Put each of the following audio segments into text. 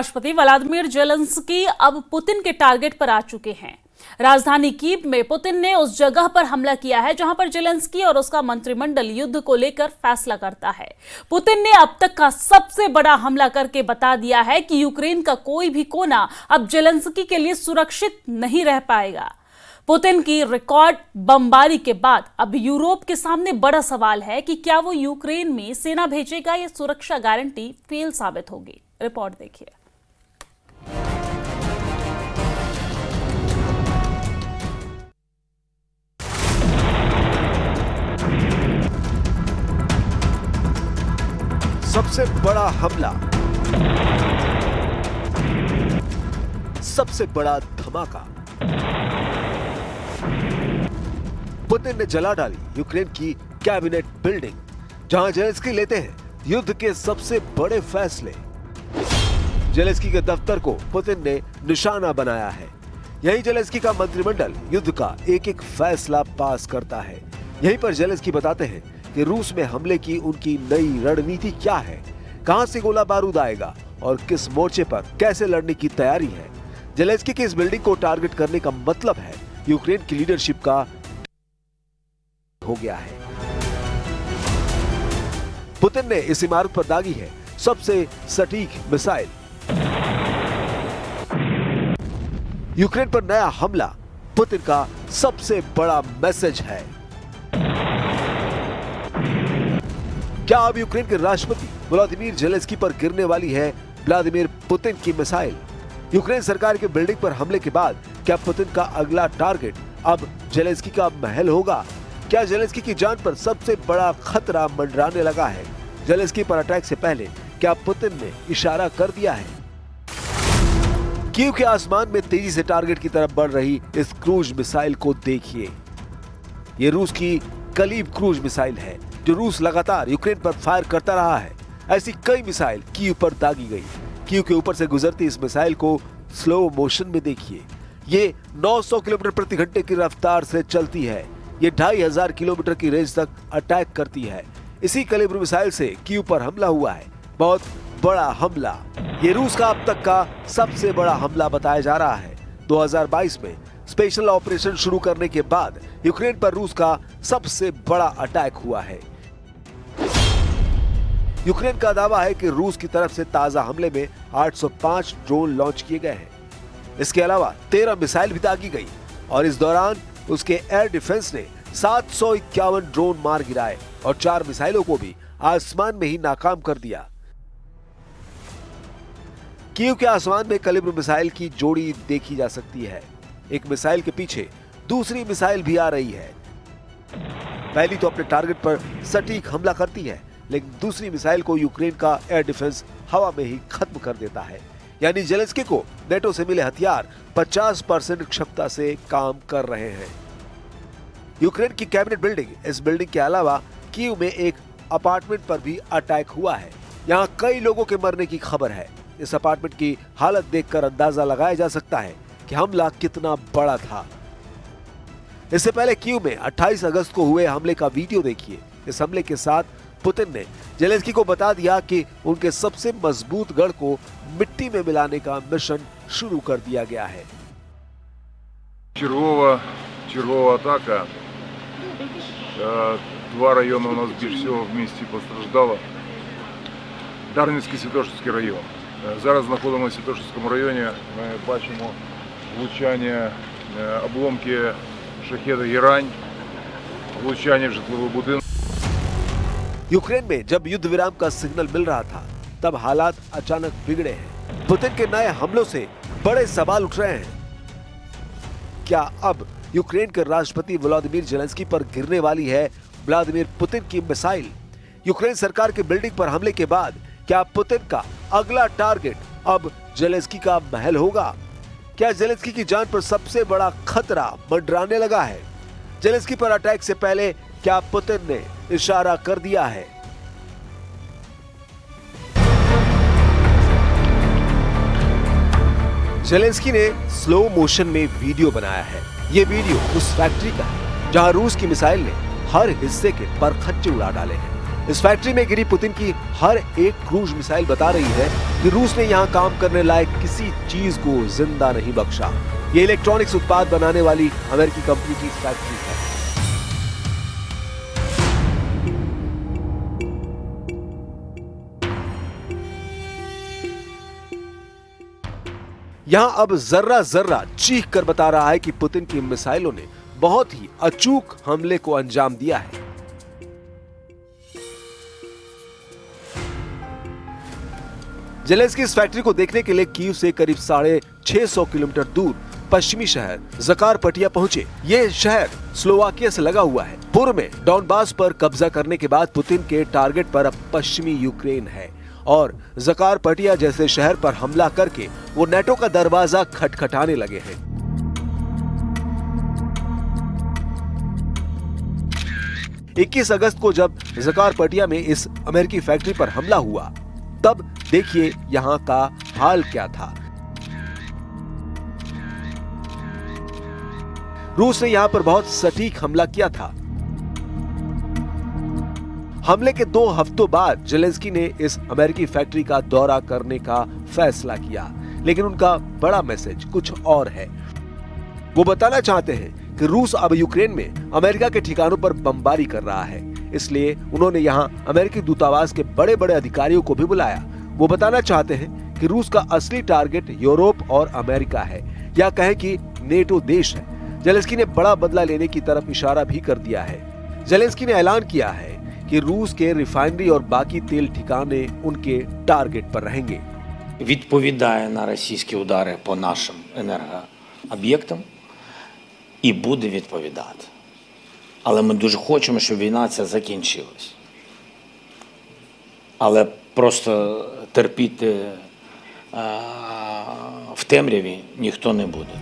राष्ट्रपति Vladimir Zelensky अब Putin के टारगेट पर आ चुके हैं। राजधानी कीव में पुतिन ने उस जगह पर हमला किया है जहां पर जेलेंस्की और उसका मंत्रिमंडल युद्ध को लेकर फैसला करता है। पुतिन ने अब तक का सबसे बड़ा हमला करके बता दिया है कि यूक्रेन का कोई भी कोना अब जेलेंस्की के लिए सुरक्षित नहीं रह पाएगा। पुतिन की रिकॉर्ड बमबारी के बाद अब यूरोप के सामने बड़ा सवाल है कि क्या वो यूक्रेन में सेना भेजेगा या सुरक्षा गारंटी फेल साबित होगी। रिपोर्ट देखिए। सबसे बड़ा हमला, सबसे बड़ा धमाका। पुतिन ने जला डाली यूक्रेन की कैबिनेट बिल्डिंग, जहां जेलेंस्की लेते हैं युद्ध के सबसे बड़े फैसले। जेलेंस्की के दफ्तर को पुतिन ने निशाना बनाया है। यही जेलेंस्की का मंत्रिमंडल युद्ध का एक एक फैसला पास करता है। यहीं पर जेलेंस्की बताते हैं कि रूस में हमले की उनकी नई रणनीति क्या है, कहां से गोला बारूद आएगा और किस मोर्चे पर कैसे लड़ने की तैयारी है। जेलेंस्की की इस बिल्डिंग को टारगेट करने का मतलब है यूक्रेन की लीडरशिप का हो गया है। पुतिन ने इस इमारत पर दागी है सबसे सटीक मिसाइल। यूक्रेन पर नया हमला पुतिन का सबसे बड़ा मैसेज है। क्या अब यूक्रेन के राष्ट्रपति व्लादिमीर जेलेंस्की पर गिरने वाली है व्लादिमीर पुतिन की मिसाइल? यूक्रेन सरकार के बिल्डिंग पर हमले के बाद क्या पुतिन का अगला टारगेट अब जेलेंस्की का महल होगा? क्या जेलेंस्की की जान पर सबसे बड़ा खतरा मंडराने लगा है? जेलेंस्की पर अटैक से पहले क्या पुतिन ने इशारा कर दिया है? कीव के आसमान में तेजी से टारगेट की तरफ बढ़ रही इस क्रूज मिसाइल को देखिए। ये रूस की कलीब क्रूज मिसाइल है जो रूस लगातार यूक्रेन पर फायर करता रहा है। ऐसी कई मिसाइल कीव पर दागी गई। कीव के ऊपर से गुजरती इस मिसाइल को स्लो मोशन में देखिए। ये 900 किलोमीटर प्रति घंटे की रफ्तार से चलती है। ये 2500 किलोमीटर की रेंज तक अटैक करती है। इसी कैलिबर मिसाइल से कीव पर हमला हुआ है। बहुत बड़ा हमला। ये रूस का अब तक का सबसे बड़ा हमला बताया जा रहा है। 2022 में स्पेशल ऑपरेशन शुरू करने के बाद यूक्रेन पर रूस का सबसे बड़ा अटैक हुआ है। यूक्रेन का दावा है कि रूस की तरफ से ताजा हमले में 805 ड्रोन लॉन्च किए गए हैं। इसके अलावा 13 मिसाइल भी दागी गई और इस दौरान उसके एयर डिफेंस ने 751 ड्रोन मार गिराए और 4 मिसाइलों को भी आसमान में ही नाकाम कर दिया। कीव के आसमान में कैलिबर मिसाइल की जोड़ी देखी जा सकती है। एक मिसाइल के पीछे दूसरी मिसाइल भी आ रही है। पहली तो अपने टारगेट पर सटीक हमला करती है, लेकिन दूसरी मिसाइल को यूक्रेन का एयर डिफेंस हवा में ही खत्म कर देता है। यानी जेलेंस्की को नेटो से मिले हथियार 50% क्षमता से काम कर रहे हैं। यूक्रेन की कैबिनेट बिल्डिंग, इस बिल्डिंग के अलावा कीव में एक अपार्टमेंट पर भी अटैक हुआ है। यहाँ कई लोगों के मरने की खबर है। इस अपार्टमेंट की हालत देखकर अंदाजा लगाया जा सकता है कि हमला कितना बड़ा था। इससे पहले कीव में 28 अगस्त को हुए हमले का वीडियो देखिए। इस हमले के साथ पुतिन ने जेलेंस्की को बता दिया कि उनके सबसे मजबूत गढ़ को मिट्टी में मिलाने का मिशन शुरू कर दिया गया है। Чергова атака. 2 района у нас більш всього в місті постраждало. Дарницький, Святошинський район. Зараз знаходимося в Святошинському районі. Ми бачимо влучання, обломки шахеда «Герань», влучання в житловий будинок. यूक्रेन में जब युद्ध विराम का सिग्नल मिल रहा था, तब हालात अचानक बिगड़े हैं। पुतिन के नए हमलों से बड़े सवाल उठ रहे हैं। क्या अब यूक्रेन के राष्ट्रपति व्लादिमीर जेलेंस्की पर गिरने वाली है व्लादिमीर पुतिन की मिसाइल? यूक्रेन सरकार के बिल्डिंग पर हमले के बाद क्या पुतिन का अगला टारगेट अब जेलेंस्की का महल होगा? क्या जेलेंस्की की जान पर सबसे बड़ा खतरा मंडराने लगा है? जेलेंस्की पर अटैक से पहले क्या पुतिन ने इशारा कर दिया है? जेलेंस्की ने स्लो मोशन में वीडियो बनाया है। ये वीडियो उस फैक्ट्री का है जहां रूस की मिसाइल ने हर हिस्से के परखच्चे उड़ा डाले हैं। इस फैक्ट्री में गिरी पुतिन की हर एक क्रूज मिसाइल बता रही है कि रूस ने यहाँ काम करने लायक किसी चीज को जिंदा नहीं बख्शा। ये इलेक्ट्रॉनिक्स उत्पाद बनाने वाली अमेरिकी कंपनी की फैक्ट्री है। यहां अब जर्रा जर्रा चीख कर बता रहा है कि पुतिन की मिसाइलों ने बहुत ही अचूक हमले को अंजाम दिया है। जेलेंस्की इस फैक्ट्री को देखने के लिए कीव से करीब 650 किलोमीटर दूर पश्चिमी शहर ज़कारपटिया पहुंचे। ये शहर स्लोवाकिया से लगा हुआ है। पूर्व में डॉनबास पर कब्जा करने के बाद पुतिन के टारगेट पर अब पश्चिमी यूक्रेन है और ज़कारपटिया जैसे शहर पर हमला करके वो नेटो का दरवाजा खटखटाने लगे हैं। इक्कीस अगस्त को जब ज़कारपटिया में इस अमेरिकी फैक्ट्री पर हमला हुआ तब देखिए यहां का हाल क्या था। रूस ने यहां पर बहुत सटीक हमला किया था। हमले के 2 हफ्तों बाद जेलेंस्की ने इस अमेरिकी फैक्ट्री का दौरा करने का फैसला किया, लेकिन उनका बड़ा मैसेज कुछ और है। वो बताना चाहते हैं कि रूस अब यूक्रेन में अमेरिका के ठिकानों पर बमबारी कर रहा है, इसलिए उन्होंने यहां अमेरिकी दूतावास के बड़े बड़े अधिकारियों को भी बुलाया। वो बताना चाहते हैं कि रूस का असली टारगेट यूरोप और अमेरिका है, या कहें कि नेटो देश है। जेलेंस्की ने बड़ा बदला लेने की तरफ इशारा भी कर दिया है। जेलेंस्की ने ऐलान किया है कि रूस के रिफाइनरी और बाकी तेल ठिकाने उनके टारगेट पर रहेंगे। Відповідає на російські удари по нашим енергооб'єктам і буде відповідати. Але ми дуже хочемо, щоб війна ця закінчилась. Але просто терпіти в темряві ніхто не буде.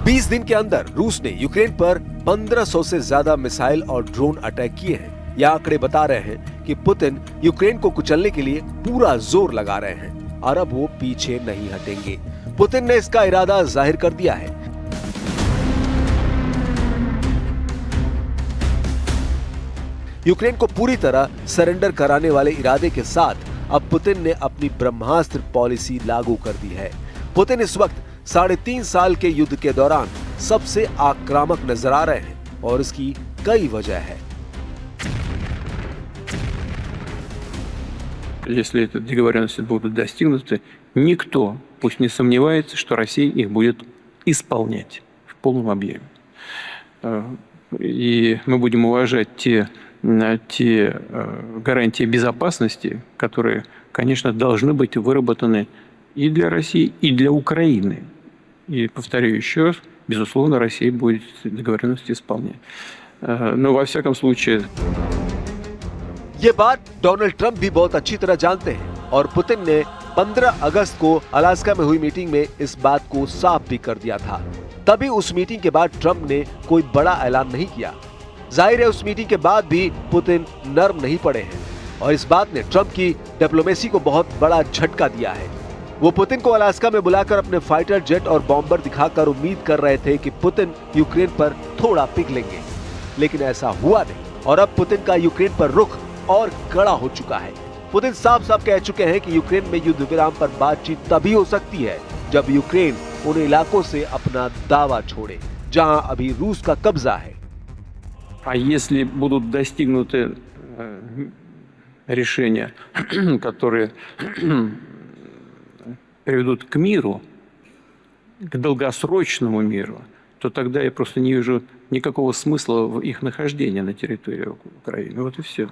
20 दिन के अंदर रूस ने यूक्रेन पर 1500 से ज्यादा मिसाइल और ड्रोन अटैक किए हैं। यह आंकड़े बता रहे हैं कि पुतिन यूक्रेन को कुचलने के लिए पूरा जोर लगा रहे हैं और अब वो पीछे नहीं हटेंगे। पुतिन ने इसका इरादा जाहिर कर दिया है। यूक्रेन को पूरी तरह सरेंडर कराने वाले इरादे के साथ अब पुतिन ने अपनी ब्रह्मास्त्र पॉलिसी लागू कर दी है। पुतिन इस वक्त 3.5 साल के युद्ध के दौरान सबसे आक्रामक नजर आ रहे हैं और इसकी कई वजह है। Если эти договоренности будут достигнуты, никто, пусть не сомневается, что Россия их будет исполнять в полном объеме. И мы будем уважать те гарантии безопасности, которые, конечно, должны быть выработаны и для России, и для Украины. И повторю еще раз, безусловно, Россия будет договоренности исполнять. Но во всяком случае... ये बात डोनाल्ड ट्रंप भी बहुत अच्छी तरह जानते हैं और पुतिन ने 15 अगस्त को अलास्का में हुई मीटिंग में इस बात को साफ भी कर दिया था। तभी उस मीटिंग के बाद ट्रंप ने कोई बड़ा ऐलान नहीं किया। जाहिर है उस मीटिंग के बाद भी पुतिन नर्म नहीं पड़े हैं और इस बात ने ट्रंप की डिप्लोमेसी को बहुत बड़ा झटका दिया है। वो पुतिन को अलास्का में बुलाकर अपने फाइटर जेट और बॉम्बर दिखाकर उम्मीद कर रहे थे कि पुतिन यूक्रेन पर थोड़ा पिघलेंगे, लेकिन ऐसा हुआ नहीं और अब पुतिन का यूक्रेन पर रुख और कड़ा हो चुका है। पुतिन साफ साफ कह चुके हैं कि यूक्रेन में युद्ध विराम पर बातचीत तभी हो सकती है जब यूक्रेन उन इलाकों से अपना दावा छोड़े जहां अभी रूस का कब्जा है। А если будут достигнуты решения, которые приведут к миру, к долгосрочному миру, то тогда я просто не вижу никакого смысла в их нахождении на территории Украины. Вот и все.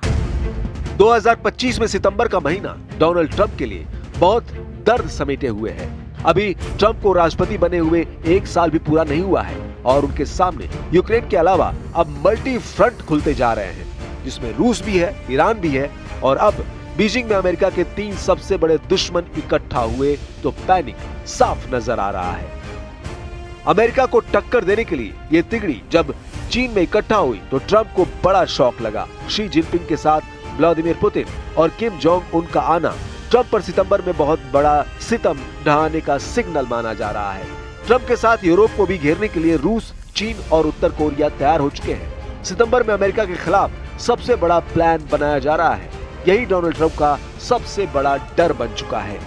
2025 में सितंबर का महीना डोनाल्ड ट्रंप के लिए बहुत दर्द समेटे हुए है। अभी ट्रंप को राष्ट्रपति बने हुए 1 साल भी पूरा नहीं हुआ है और उनके सामने यूक्रेन के अलावा अब मल्टी फ्रंट खुलते जा रहे हैं, जिसमें रूस भी है, ईरान भी है और अब बीजिंग में अमेरिका के 3 सबसे बड़े दुश्मन इकट्ठा हुए तो पैनिक साफ नजर आ रहा है। अमेरिका को टक्कर देने के लिए ये तिगड़ी जब चीन में इकट्ठा हुई तो ट्रंप को बड़ा शॉक लगा। शी जिनपिंग के साथ व्लादिमीर पुतिन और किम जोंग उन का आना ट्रंप पर सितंबर में बहुत बड़ा सितम ढहाने का सिग्नल माना जा रहा है। ट्रंप के साथ यूरोप को भी घेरने के लिए रूस, चीन और उत्तर कोरिया तैयार हो चुके हैं। सितंबर में अमेरिका के खिलाफ सबसे बड़ा प्लान बनाया जा रहा है। यही डोनाल्ड ट्रंप का सबसे बड़ा डर बन चुका है।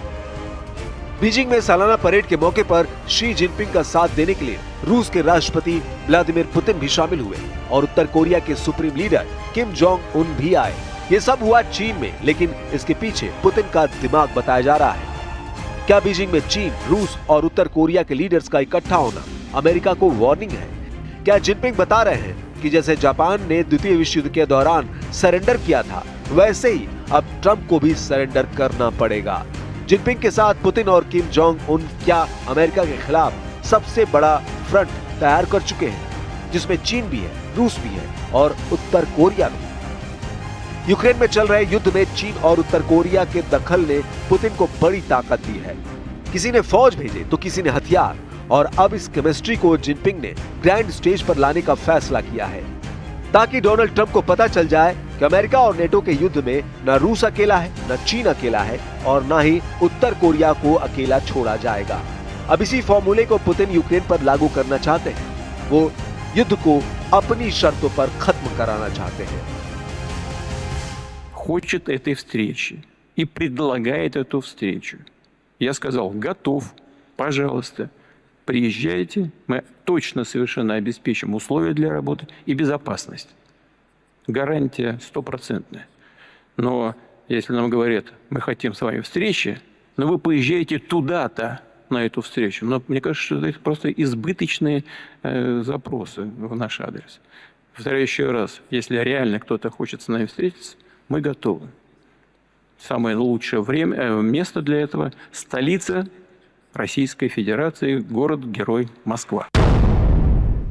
बीजिंग में सालाना परेड के मौके पर शी जिनपिंग का साथ देने के लिए रूस के राष्ट्रपति व्लादिमीर पुतिन भी शामिल हुए और उत्तर कोरिया के supreme leader Kim Jong Un भी आए। ये सब हुआ चीन में, लेकिन इसके पीछे पुतिन का दिमाग बताया जा रहा है। क्या बीजिंग में चीन, रूस और उत्तर कोरिया के लीडर्स का इकट्ठा होना अमेरिका को वार्निंग है? क्या जिनपिंग बता रहे हैं कि जैसे जापान ने द्वितीय विश्व युद्ध के दौरान सरेंडर किया था, वैसे ही अब ट्रंप को भी सरेंडर करना पड़ेगा? जिनपिंग के साथ पुतिन और किम जोंग उन क्या अमेरिका के खिलाफ सबसे बड़ा फ्रंट तैयार कर चुके हैं, जिसमें चीन भी है, रूस भी है और उत्तर कोरिया भी? यूक्रेन में चल रहे युद्ध में चीन और उत्तर कोरिया के दखल ने पुतिन को बड़ी ताकत दी है। किसी ने फौज भेजे तो किसी ने हथियार, और अब इस केमिस्ट्री को जिनपिंग ने ग्रैंड स्टेज पर लाने का फैसला किया है, ताकि डोनाल्ड ट्रंप को पता चल जाए कि अमेरिका और नेटो के युद्ध में न रूस अकेला है, न चीन अकेला है और न ही उत्तर कोरिया को अकेला छोड़ा जाएगा। अब इसी फॉर्मूले को पुतिन यूक्रेन पर लागू करना चाहते हैं। वो युद्ध को अपनी शर्तों पर खत्म कराना चाहते हैं। Хочет этой встречи и предлагает эту встречу. Я сказал, готов, пожалуйста, приезжайте, мы точно совершенно обеспечим условия для работы и безопасность. Гарантия 100%. Но если нам говорят, мы хотим с вами встречи, но вы поезжаете туда-то на эту встречу. Но мне кажется, что это просто избыточные запросы в наш адрес. Повторяю еще раз, если реально кто-то хочет с нами встретиться, мы готовы. Самое лучшее место для этого – столица Российской Федерации, город-герой Москва.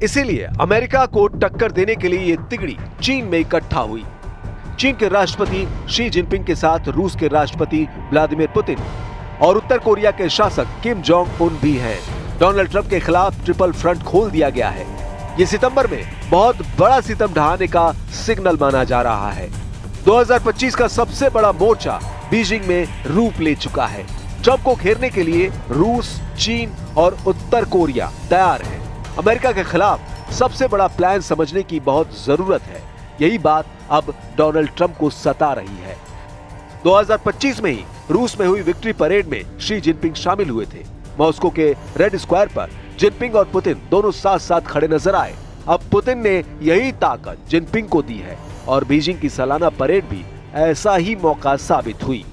इसीलिए अमेरिका को टक्कर देने के लिए ये तिगड़ी चीन में इकट्ठा हुई। चीन के राष्ट्रपति शी जिनपिंग के साथ रूस के राष्ट्रपति व्लादिमीर पुतिन और उत्तर कोरिया के शासक किम जोंग उन भी हैं। डोनाल्ड ट्रंप के खिलाफ ट्रिपल फ्रंट खोल दिया गया है। ये सितंबर में बहुत बड़ा सितम ढहाने का सिग्नल माना जा रहा है। 2025 का सबसे बड़ा मोर्चा बीजिंग में रूप ले चुका है। ट्रंप को घेरने के लिए रूस, चीन और उत्तर कोरिया तैयार है। अमेरिका के खिलाफ सबसे बड़ा प्लान समझने की बहुत जरूरत है। यही बात अब डोनाल्ड ट्रंप को सता रही है। 2025 में ही रूस में हुई विक्ट्री परेड में शी जिनपिंग शामिल हुए थे। मॉस्को के रेड स्क्वायर पर जिनपिंग और पुतिन दोनों साथ साथ खड़े नजर आए। अब पुतिन ने यही ताकत जिनपिंग को दी है और बीजिंग की सालाना परेड भी ऐसा ही मौका साबित हुई।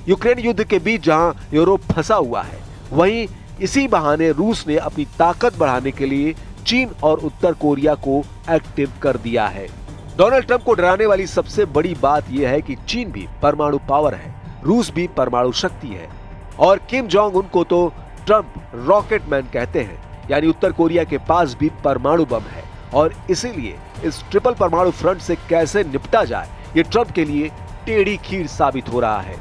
यूक्रेन युद्ध के बीच जहां यूरोप फंसा हुआ है, वहीं इसी बहाने रूस ने अपनी ताकत बढ़ाने के लिए चीन और उत्तर कोरिया को एक्टिव कर दिया है। डोनाल्ड ट्रंप को डराने वाली सबसे बड़ी बात यह है कि चीन भी परमाणु पावर है, रूस भी परमाणु शक्ति है और किम जोंग उन को तो ट्रंप रॉकेट मैन कहते हैं, यानी उत्तर कोरिया के पास भी परमाणु बम है। और इसीलिए इस ट्रिपल परमाणु फ्रंट से कैसे निपटा जाए, ये ट्रंप के लिए टेढ़ी खीर साबित हो रहा है।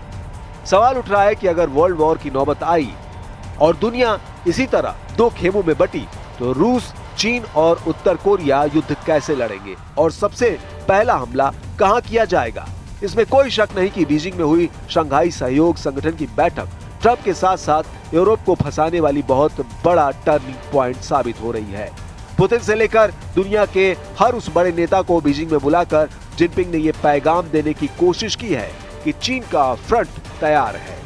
सवाल उठ रहा है कि अगर वर्ल्ड वॉर की नौबत आई और दुनिया इसी तरह दो खेमों में बटी, तो रूस, चीन और उत्तर कोरिया युद्ध कैसे लड़ेंगे और सबसे पहला हमला कहां किया जाएगा? इसमें कोई शक नहीं कि बीजिंग में हुई शंघाई सहयोग संगठन की बैठक ट्रंप के साथ साथ यूरोप को फंसाने वाली बहुत बड़ा टर्निंग पॉइंट साबित हो रही है। पुतिन से लेकर दुनिया के हर उस बड़े नेता को बीजिंग में बुलाकर जिनपिंग ने ये पैगाम देने की कोशिश की है कि चीन का फ्रंट तैयार है।